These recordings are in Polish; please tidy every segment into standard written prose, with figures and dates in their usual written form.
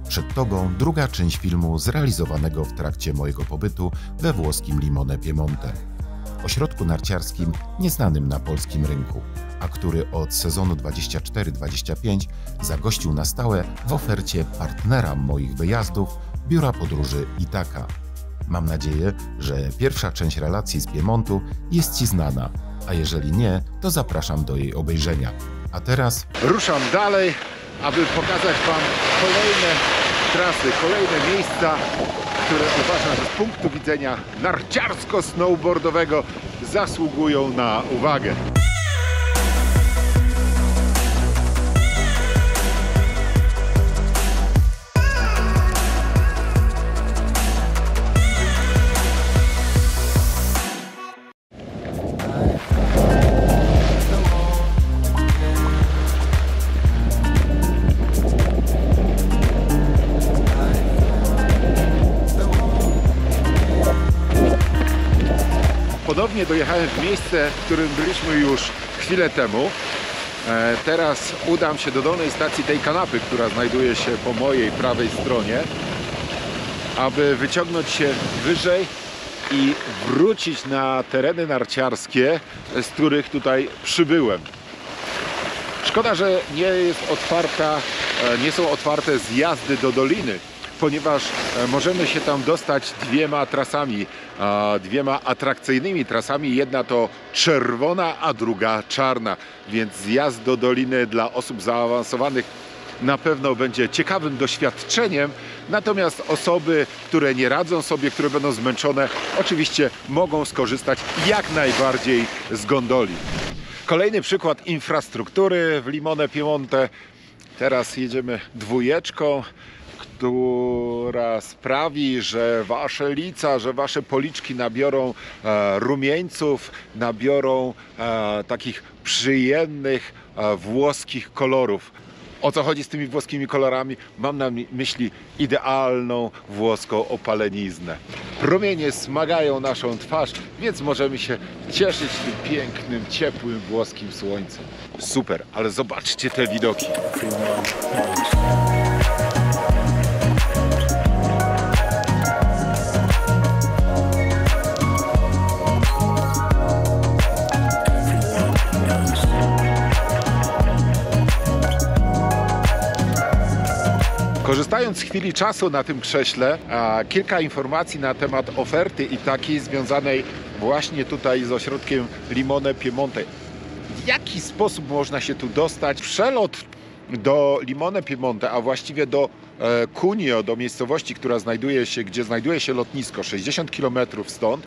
Przed Tobą druga część filmu zrealizowanego w trakcie mojego pobytu we włoskim Limone Piemonte, ośrodku narciarskim nieznanym na polskim rynku, a który od sezonu 24-25 zagościł na stałe w ofercie partnera moich wyjazdów, biura podróży Itaka. Mam nadzieję, że pierwsza część relacji z Piemontu jest Ci znana, a jeżeli nie, to zapraszam do jej obejrzenia. A teraz ruszam dalej, aby pokazać Wam kolejne trasy, kolejne miejsca, które uważam, że z punktu widzenia narciarsko-snowboardowego zasługują na uwagę. Ponownie dojechałem w miejsce, w którym byliśmy już chwilę temu. Teraz udam się do dolnej stacji tej kanapy, która znajduje się po mojej prawej stronie, aby wyciągnąć się wyżej i wrócić na tereny narciarskie, z których tutaj przybyłem. Szkoda, że nie są otwarte zjazdy do doliny, ponieważ możemy się tam dostać dwiema atrakcyjnymi trasami. Jedna to czerwona, a druga czarna, więc zjazd do doliny dla osób zaawansowanych na pewno będzie ciekawym doświadczeniem, natomiast osoby, które nie radzą sobie, które będą zmęczone, oczywiście mogą skorzystać jak najbardziej z gondoli. Kolejny przykład infrastruktury w Limone Piemonte. Teraz jedziemy dwójeczką, która sprawi, że wasze lica, że wasze policzki nabiorą rumieńców, nabiorą takich przyjemnych włoskich kolorów. O co chodzi z tymi włoskimi kolorami? Mam na myśli idealną włoską opaleniznę. Promienie smagają naszą twarz, więc możemy się cieszyć tym pięknym, ciepłym włoskim słońcem. Super, ale zobaczcie te widoki. Korzystając z chwili czasu na tym krześle, kilka informacji na temat oferty Itaki związanej właśnie tutaj z ośrodkiem Limone Piemonte. W jaki sposób można się tu dostać? Przelot do Limone Piemonte, a właściwie do Cuneo, do miejscowości, gdzie znajduje się lotnisko, 60 km stąd,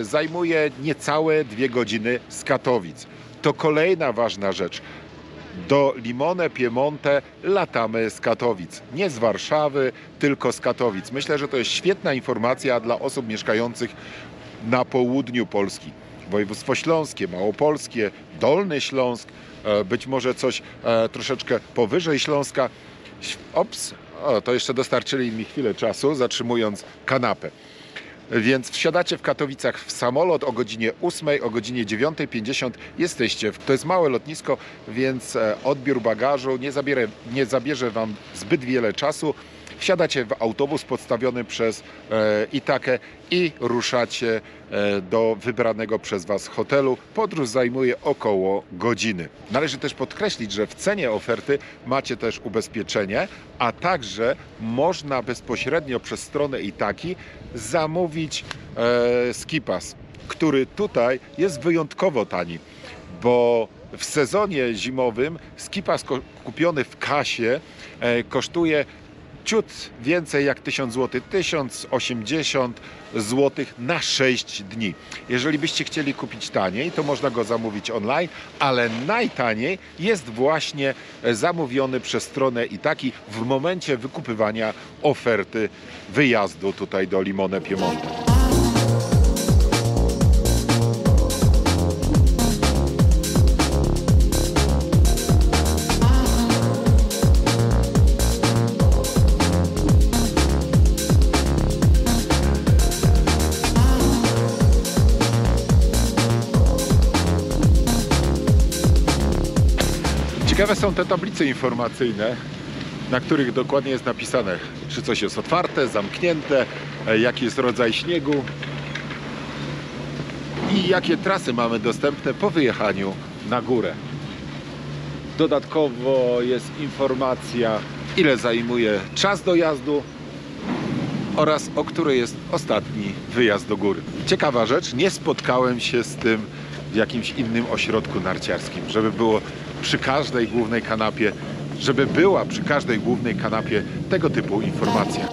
zajmuje niecałe 2 godziny z Katowic. To kolejna ważna rzecz. Do Limone Piemonte latamy z Katowic. Nie z Warszawy, tylko z Katowic. Myślę, że to jest świetna informacja dla osób mieszkających na południu Polski. Województwo śląskie, małopolskie, Dolny Śląsk, być może coś troszeczkę powyżej Śląska. To jeszcze dostarczyli mi chwilę czasu, zatrzymując kanapę. Więc wsiadacie w Katowicach w samolot o godzinie 8, o godzinie 9:50 jesteście. To jest małe lotnisko, więc odbiór bagażu nie zabierze Wam zbyt wiele czasu. Wsiadacie w autobus podstawiony przez Itakę i ruszacie do wybranego przez Was hotelu. Podróż zajmuje około godziny. Należy też podkreślić, że w cenie oferty macie też ubezpieczenie, a także można bezpośrednio przez stronę Itaki zamówić ski pass, który tutaj jest wyjątkowo tani, bo w sezonie zimowym ski pass kupiony w kasie kosztuje ciut więcej jak 1000 zł, 1080 zł na 6 dni. Jeżeli byście chcieli kupić taniej, to można go zamówić online, ale najtaniej jest właśnie zamówiony przez stronę Itaki w momencie wykupywania oferty wyjazdu tutaj do Limone Piemonte. Ciekawe są te tablice informacyjne, na których dokładnie jest napisane, czy coś jest otwarte, zamknięte, jaki jest rodzaj śniegu i jakie trasy mamy dostępne po wyjechaniu na górę. Dodatkowo jest informacja, ile zajmuje czas dojazdu oraz o której jest ostatni wyjazd do góry. Ciekawa rzecz, nie spotkałem się z tym w jakimś innym ośrodku narciarskim, żeby było przy każdej głównej kanapie, żeby była przy każdej głównej kanapie tego typu informacja.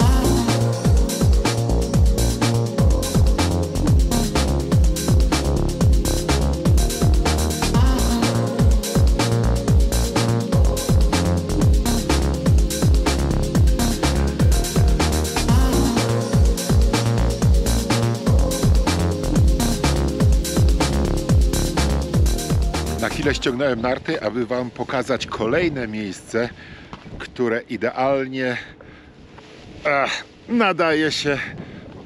Na chwilę ściągnąłem narty, aby Wam pokazać kolejne miejsce, które idealnie nadaje się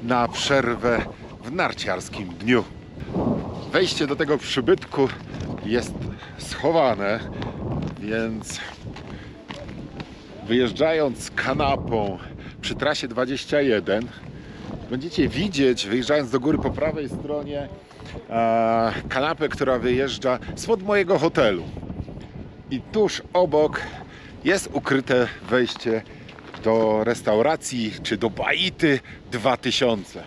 na przerwę w narciarskim dniu. Wejście do tego przybytku jest schowane, więc wyjeżdżając kanapą przy trasie 21 będziecie widzieć, wyjeżdżając do góry po prawej stronie, kanapę, która wyjeżdża spod mojego hotelu. I tuż obok jest ukryte wejście do restauracji, czy do Baity 2000.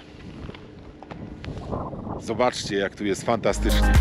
Zobaczcie, jak tu jest fantastycznie.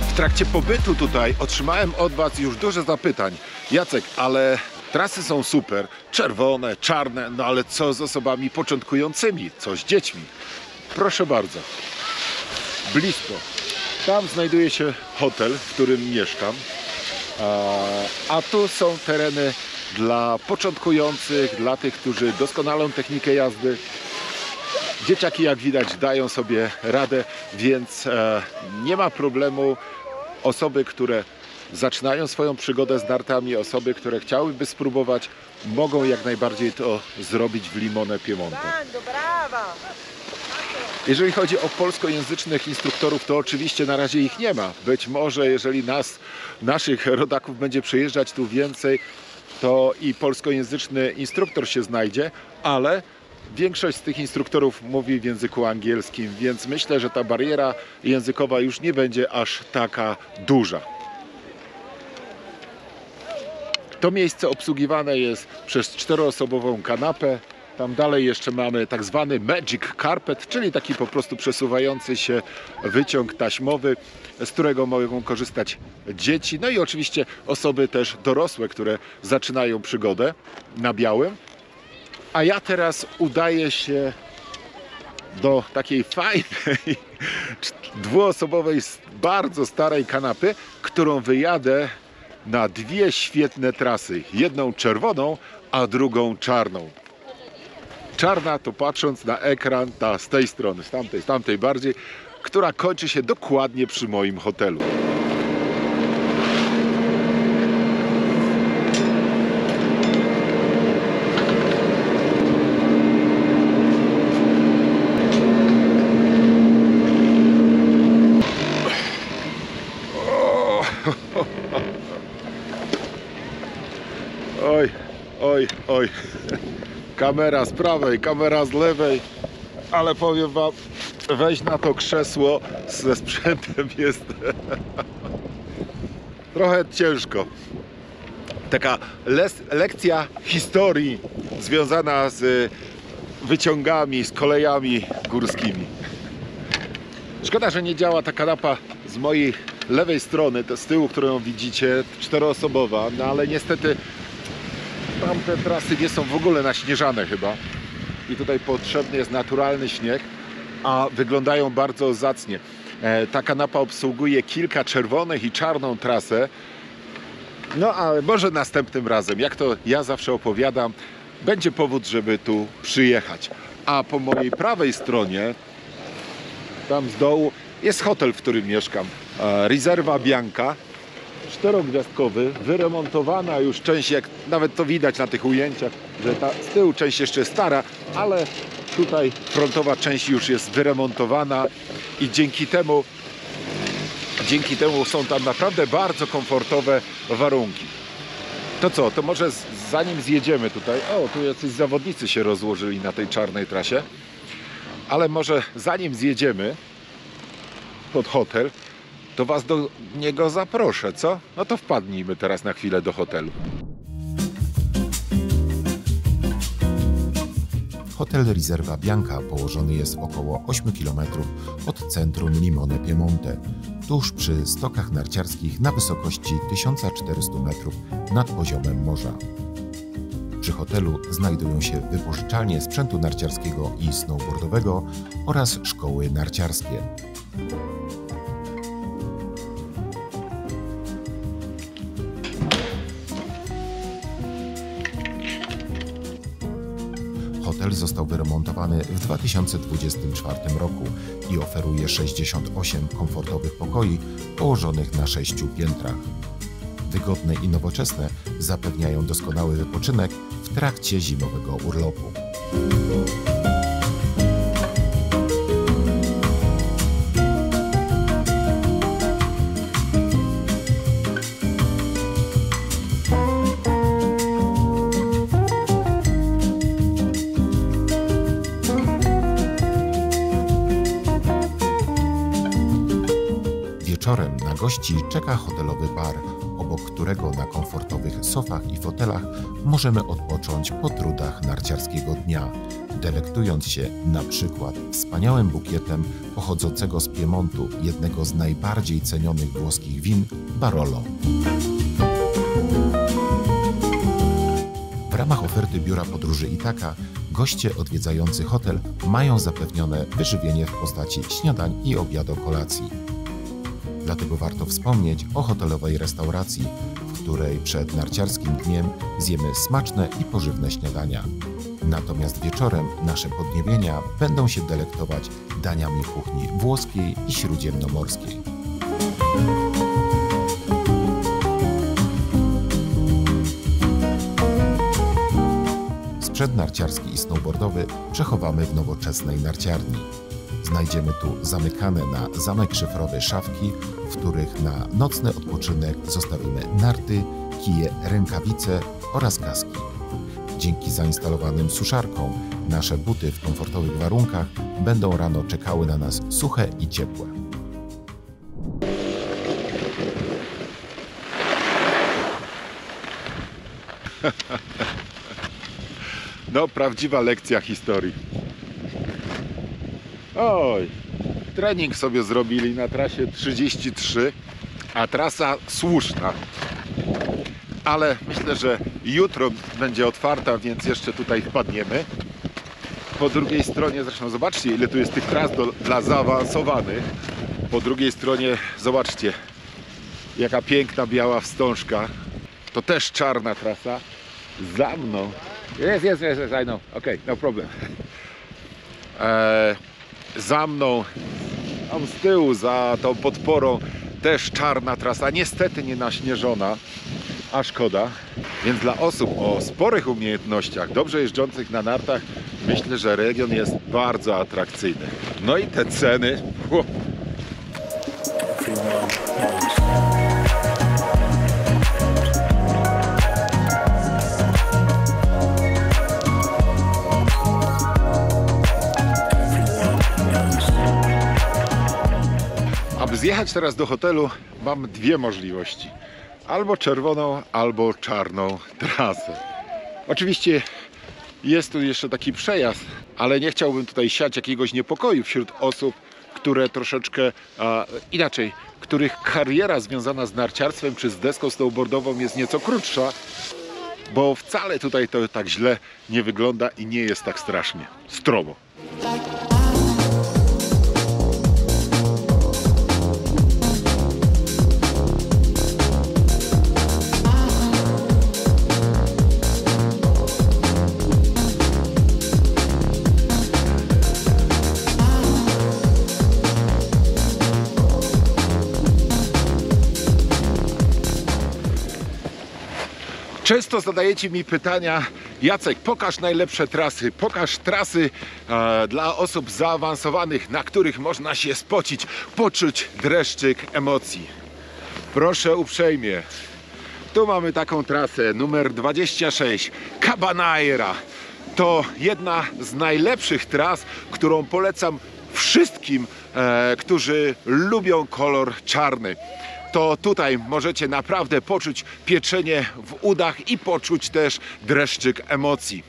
W trakcie pobytu tutaj otrzymałem od Was już dużo zapytań. Jacek, ale trasy są super, czerwone, czarne, no ale co z osobami początkującymi, co z dziećmi? Proszę bardzo, blisko. Tam znajduje się hotel, w którym mieszkam, a tu są tereny dla początkujących, dla tych, którzy doskonalą technikę jazdy. Dzieciaki, jak widać, dają sobie radę, więc nie ma problemu. Osoby, które zaczynają swoją przygodę z nartami, osoby, które chciałyby spróbować, mogą jak najbardziej to zrobić w Limone Piemonte. Jeżeli chodzi o polskojęzycznych instruktorów, to oczywiście na razie ich nie ma. Być może, jeżeli naszych rodaków będzie przyjeżdżać tu więcej, to i polskojęzyczny instruktor się znajdzie, ale większość z tych instruktorów mówi w języku angielskim, więc myślę, że ta bariera językowa już nie będzie aż taka duża. To miejsce obsługiwane jest przez 4-osobową kanapę. Tam dalej jeszcze mamy tak zwany Magic Carpet, czyli taki po prostu przesuwający się wyciąg taśmowy, z którego mogą korzystać dzieci, no i oczywiście osoby też dorosłe, które zaczynają przygodę na białym. A ja teraz udaję się do takiej fajnej, 2-osobowej, bardzo starej kanapy, którą wyjadę na 2 świetne trasy. Jedną czerwoną, a drugą czarną. Czarna to, patrząc na ekran, ta z tej strony, z tamtej bardziej, która kończy się dokładnie przy moim hotelu. Oj, oj, oj. Kamera z prawej, kamera z lewej. Ale powiem Wam, wejść na to krzesło ze sprzętem jest trochę ciężko. Taka lekcja historii związana z wyciągami, z kolejami górskimi. Szkoda, że nie działa ta kanapa z mojej lewej strony, to z tyłu, którą widzicie, 4-osobowa, no ale niestety tamte trasy nie są w ogóle naśnieżane chyba i tutaj potrzebny jest naturalny śnieg, a wyglądają bardzo zacnie. Ta kanapa obsługuje kilka czerwonych i czarną trasę, no ale może następnym razem, jak to ja zawsze opowiadam, będzie powód, żeby tu przyjechać. A po mojej prawej stronie, tam z dołu, jest hotel, w którym mieszkam. Riserva Bianca, 4-gwiazdkowy, wyremontowana już część, jak nawet to widać na tych ujęciach, że ta z tyłu część jeszcze jest stara, ale tutaj frontowa część już jest wyremontowana i dzięki temu są tam naprawdę bardzo komfortowe warunki. To co, to może zanim zjedziemy tutaj, tu jacyś zawodnicy się rozłożyli na tej czarnej trasie, ale może zanim zjedziemy pod hotel, to was do niego zaproszę, co? No to wpadnijmy teraz na chwilę do hotelu. Hotel Riserva Bianca położony jest około 8 km od centrum Limone Piemonte, tuż przy stokach narciarskich na wysokości 1400 metrów nad poziomem morza. Przy hotelu znajdują się wypożyczalnie sprzętu narciarskiego i snowboardowego oraz szkoły narciarskie. Hotel został wyremontowany w 2024 roku i oferuje 68 komfortowych pokoi położonych na 6 piętrach. Wygodne i nowoczesne zapewniają doskonały wypoczynek w trakcie zimowego urlopu. Wieczorem na gości czeka hotelowy bar, obok którego na komfortowych sofach i fotelach możemy odpocząć po trudach narciarskiego dnia, delektując się na przykład wspaniałym bukietem pochodzącego z Piemontu, jednego z najbardziej cenionych włoskich win, Barolo. W ramach oferty biura podróży Ithaca goście odwiedzający hotel mają zapewnione wyżywienie w postaci śniadań i obiadu kolacji. Dlatego warto wspomnieć o hotelowej restauracji, w której przed narciarskim dniem zjemy smaczne i pożywne śniadania. Natomiast wieczorem nasze podniebienia będą się delektować daniami kuchni włoskiej i śródziemnomorskiej. Sprzęt narciarski i snowboardowy przechowamy w nowoczesnej narciarni. Znajdziemy tu zamykane na zamek szyfrowy szafki, w których na nocny odpoczynek zostawimy narty, kije, rękawice oraz kaski. Dzięki zainstalowanym suszarkom nasze buty w komfortowych warunkach będą rano czekały na nas suche i ciepłe. No, prawdziwa lekcja historii. Oj, trening sobie zrobili na trasie 33, a trasa słuszna. Ale myślę, że jutro będzie otwarta, więc jeszcze tutaj wpadniemy. Po drugiej stronie, zresztą zobaczcie, ile tu jest tych tras dla zaawansowanych. Po drugiej stronie, zobaczcie, jaka piękna biała wstążka. To też czarna trasa. Za mną. Yes, I know. Okay, no problem. Za mną, tam z tyłu, za tą podporą, też czarna trasa, niestety nie naśnieżona, a szkoda. Więc dla osób o sporych umiejętnościach, dobrze jeżdżących na nartach, myślę, że region jest bardzo atrakcyjny. No i te ceny. Aby zjechać teraz do hotelu, mam dwie możliwości. Albo czerwoną, albo czarną trasę. Oczywiście jest tu jeszcze taki przejazd, ale nie chciałbym tutaj siać jakiegoś niepokoju wśród osób, które troszeczkę inaczej, których kariera związana z narciarstwem czy z deską snowboardową jest nieco krótsza, bo wcale tutaj to tak źle nie wygląda i nie jest tak strasznie stromo. Często zadajecie mi pytania: Jacek, pokaż najlepsze trasy, pokaż trasy dla osób zaawansowanych, na których można się spocić, poczuć dreszczyk emocji. Proszę uprzejmie, tu mamy taką trasę, numer 26, Cabanaira. To jedna z najlepszych tras, którą polecam wszystkim, którzy lubią kolor czarny. To tutaj możecie naprawdę poczuć pieczenie w udach i poczuć też dreszczyk emocji.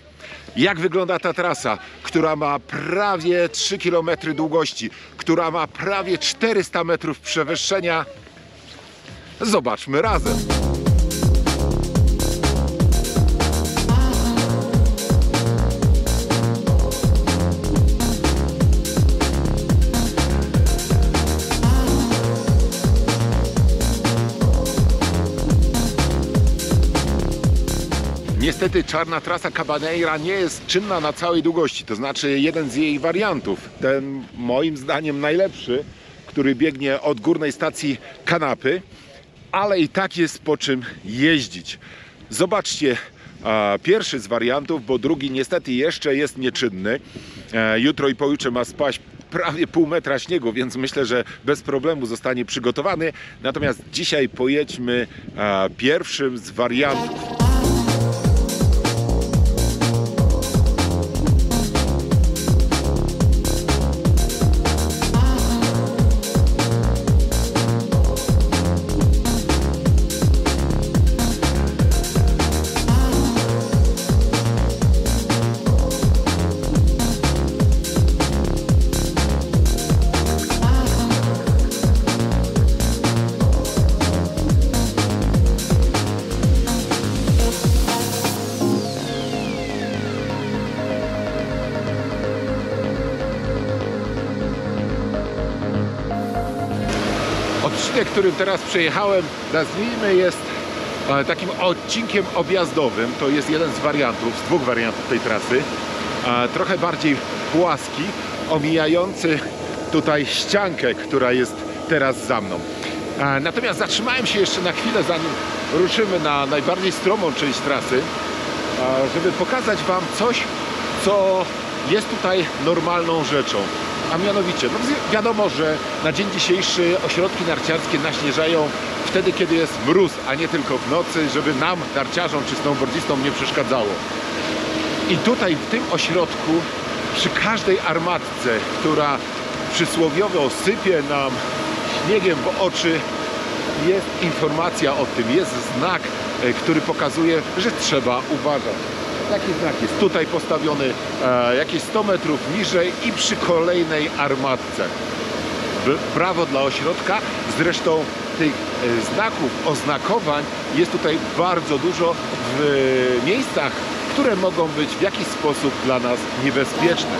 Jak wygląda ta trasa, która ma prawie 3 km długości, która ma prawie 400 metrów przewyższenia? Zobaczmy razem. Niestety czarna trasa Cabanaira nie jest czynna na całej długości, to znaczy jeden z jej wariantów, ten moim zdaniem najlepszy, który biegnie od górnej stacji Kanapy, ale i tak jest po czym jeździć. Zobaczcie pierwszy z wariantów, bo drugi niestety jeszcze jest nieczynny. Jutro i pojutrze ma spaść prawie pół metra śniegu, więc myślę, że bez problemu zostanie przygotowany. Natomiast dzisiaj pojedźmy pierwszym z wariantów. Odcinek, którym teraz przejechałem, nazwijmy, jest takim odcinkiem objazdowym. To jest jeden z wariantów, z dwóch wariantów tej trasy. Trochę bardziej płaski, omijający tutaj ściankę, która jest teraz za mną. Natomiast zatrzymałem się jeszcze na chwilę, zanim ruszymy na najbardziej stromą część trasy, żeby pokazać Wam coś, co jest tutaj normalną rzeczą. A mianowicie, no wiadomo, że na dzień dzisiejszy ośrodki narciarskie naśnieżają wtedy, kiedy jest mróz, a nie tylko w nocy, żeby nam, narciarzom czy snowboardzistom, nie przeszkadzało. I tutaj w tym ośrodku, przy każdej armatce, która przysłowiowo sypie nam śniegiem w oczy, jest informacja o tym, jest znak, który pokazuje, że trzeba uważać. Taki znak jest tutaj postawiony jakieś 100 metrów niżej i przy kolejnej armatce. Brawo dla ośrodka. Zresztą tych znaków, oznakowań jest tutaj bardzo dużo w miejscach, które mogą być w jakiś sposób dla nas niebezpieczne.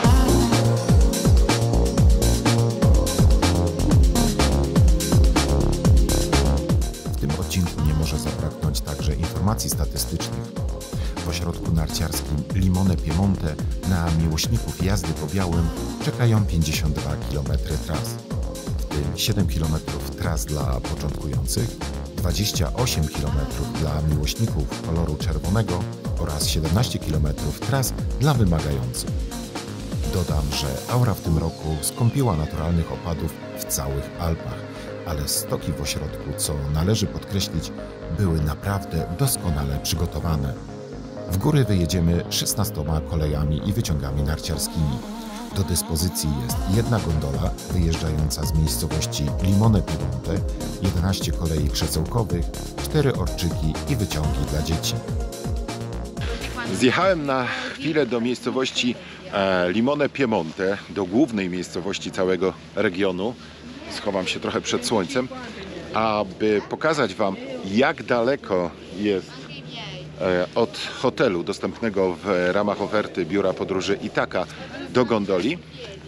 W tym odcinku nie może zabraknąć także informacji statystycznych. W ośrodku narciarskim Limone Piemonte na miłośników jazdy po białym czekają 52 km tras, w tym 7 km tras dla początkujących, 28 km dla miłośników koloru czerwonego oraz 17 km tras dla wymagających. Dodam, że aura w tym roku skąpiła naturalnych opadów w całych Alpach, ale stoki w ośrodku, co należy podkreślić, były naprawdę doskonale przygotowane. W góry wyjedziemy 16 kolejami i wyciągami narciarskimi. Do dyspozycji jest jedna gondola wyjeżdżająca z miejscowości Limone Piemonte, 11 kolei krzesełkowych, 4 orczyki i wyciągi dla dzieci. Zjechałem na chwilę do miejscowości Limone Piemonte, do głównej miejscowości całego regionu. Schowam się trochę przed słońcem, aby pokazać Wam, jak daleko jest od hotelu dostępnego w ramach oferty Biura Podróży Itaka do gondoli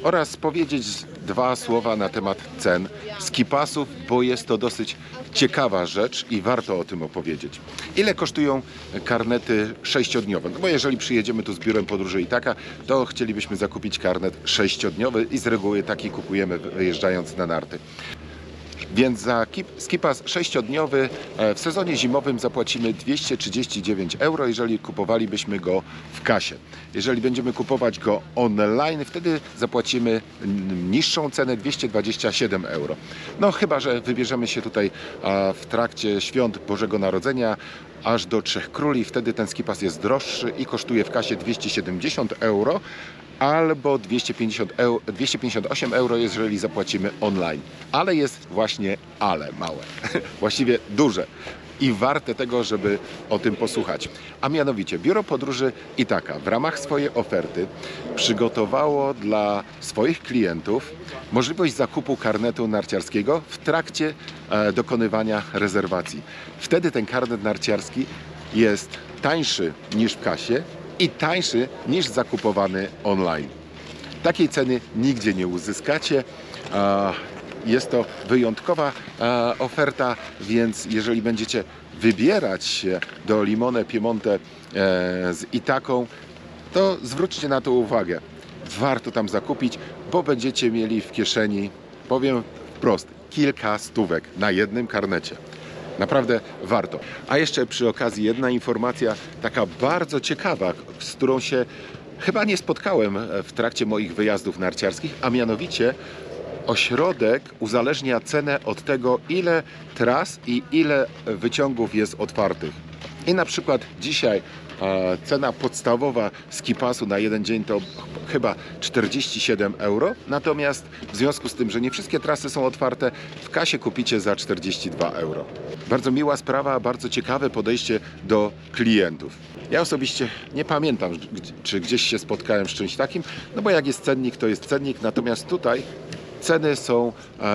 oraz powiedzieć dwa słowa na temat cen skipasów, bo jest to dosyć ciekawa rzecz i warto o tym opowiedzieć. Ile kosztują karnety 6-dniowe? No bo jeżeli przyjedziemy tu z Biurem Podróży Itaka, to chcielibyśmy zakupić karnet 6-dniowy i z reguły taki kupujemy wyjeżdżając na narty. Więc za skipas 6-dniowy w sezonie zimowym zapłacimy 239 euro, jeżeli kupowalibyśmy go w kasie. Jeżeli będziemy kupować go online, wtedy zapłacimy niższą cenę, 227 euro. No chyba że wybierzemy się tutaj w trakcie świąt Bożego Narodzenia aż do Trzech Króli, wtedy ten skipas jest droższy i kosztuje w kasie 270 euro albo 258 euro, jeżeli zapłacimy online. Ale jest właśnie ale małe, właściwie duże i warte tego, żeby o tym posłuchać. A mianowicie Biuro Podróży Itaka w ramach swojej oferty przygotowało dla swoich klientów możliwość zakupu karnetu narciarskiego w trakcie dokonywania rezerwacji. Wtedy ten karnet narciarski jest tańszy niż w kasie i tańszy niż zakupowany online. Takiej ceny nigdzie nie uzyskacie. Jest to wyjątkowa oferta, więc jeżeli będziecie wybierać się do Limone Piemonte z Itaką, to zwróćcie na to uwagę. Warto tam zakupić, bo będziecie mieli w kieszeni, powiem wprost, kilka stówek na jednym karnecie. Naprawdę warto. A jeszcze przy okazji jedna informacja taka bardzo ciekawa, z którą się chyba nie spotkałem w trakcie moich wyjazdów narciarskich, a mianowicie ośrodek uzależnia cenę od tego, ile tras i ile wyciągów jest otwartych. I na przykład dzisiaj cena podstawowa skipasu na jeden dzień to chyba 47 euro, natomiast w związku z tym, że nie wszystkie trasy są otwarte, w kasie kupicie za 42 euro. Bardzo miła sprawa, bardzo ciekawe podejście do klientów. Ja osobiście nie pamiętam, czy gdzieś się spotkałem z czymś takim, no bo jak jest cennik, to jest cennik, natomiast tutaj ceny są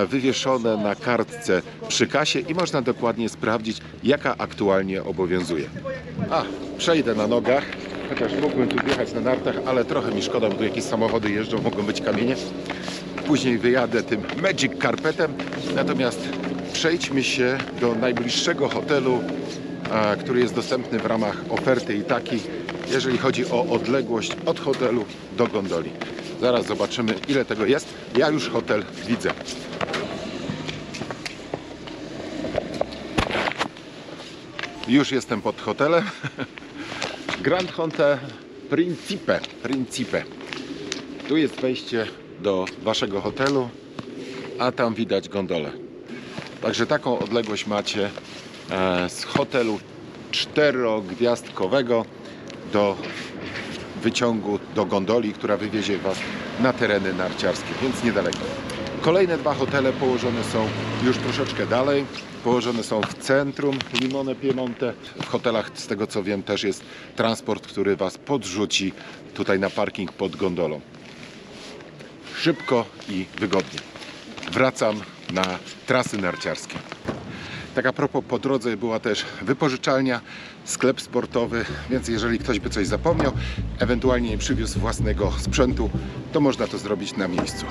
wywieszone na kartce przy kasie i można dokładnie sprawdzić, jaka aktualnie obowiązuje. Przejdę na nogach, chociaż mógłbym tu wjechać na nartach, ale trochę mi szkoda, bo tu jakieś samochody jeżdżą, mogą być kamienie. Później wyjadę tym Magic Carpetem, natomiast przejdźmy się do najbliższego hotelu, który jest dostępny w ramach oferty Itaki, jeżeli chodzi o odległość od hotelu do gondoli. Zaraz zobaczymy, ile tego jest. Ja już hotel widzę. Już jestem pod hotelem. Grand Hotel Principe. Tu jest wejście do waszego hotelu, a tam widać gondolę. Także taką odległość macie z hotelu 4-gwiazdkowego do wyciągu, do gondoli, która wywiezie was na tereny narciarskie, więc niedaleko. Kolejne dwa hotele położone są już troszeczkę dalej. Położone są w centrum Limone Piemonte. W hotelach, z tego co wiem, też jest transport, który was podrzuci tutaj na parking pod gondolą. Szybko i wygodnie. Wracam na trasy narciarskie. Tak a propos, po drodze była też wypożyczalnia, sklep sportowy, więc jeżeli ktoś by coś zapomniał, ewentualnie nie przywiózł własnego sprzętu, to można to zrobić na miejscu.